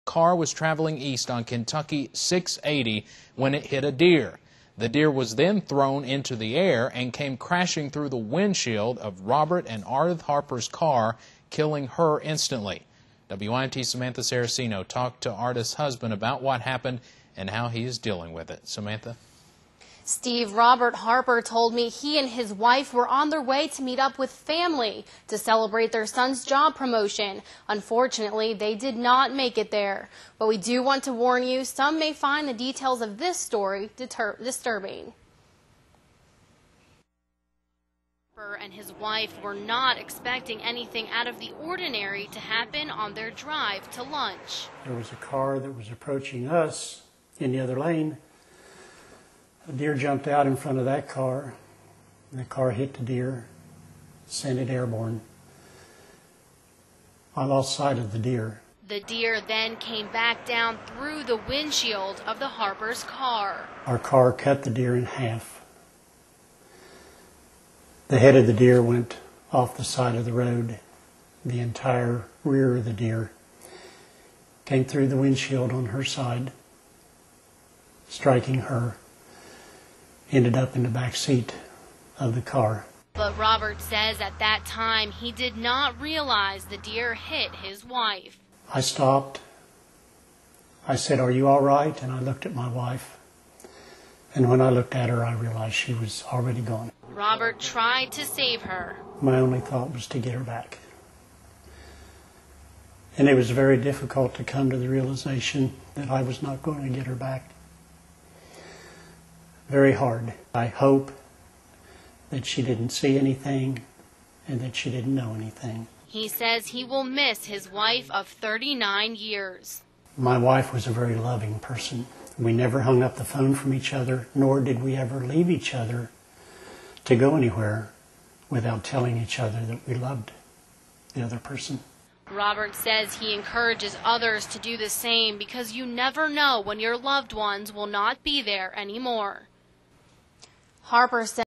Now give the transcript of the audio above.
Car was traveling east on Kentucky 680 when it hit a deer. The deer was then thrown into the air and came crashing through the windshield of Robert and Ardith Harper's car, killing her instantly. WYMT Samantha Saracino talked to Ardith's husband about what happened and how he is dealing with it. Samantha? Steve, Robert Harper told me he and his wife were on their way to meet up with family to celebrate their son's job promotion. Unfortunately, they did not make it there. But we do want to warn you, some may find the details of this story disturbing. Harper and his wife were not expecting anything out of the ordinary to happen on their drive to lunch. There was a car that was approaching us in the other lane. A deer jumped out in front of that car, and the car hit the deer, sent it airborne. I lost sight of the deer. The deer then came back down through the windshield of the Harper's car. Our car cut the deer in half. The head of the deer went off the side of the road. The entire rear of the deer came through the windshield on her side, striking her. Ended up in the back seat of the car. But Robert says at that time he did not realize the deer hit his wife. I stopped. I said, "Are you all right?" And I looked at my wife. And when I looked at her, I realized she was already gone. Robert tried to save her. My only thought was to get her back. And it was very difficult to come to the realization that I was not going to get her back. Very hard. I hope that she didn't see anything and that she didn't know anything. He says he will miss his wife of 39 years. My wife was a very loving person. We never hung up the phone from each other, nor did we ever leave each other to go anywhere without telling each other that we loved the other person. Robert says he encourages others to do the same because you never know when your loved ones will not be there anymore. Harper said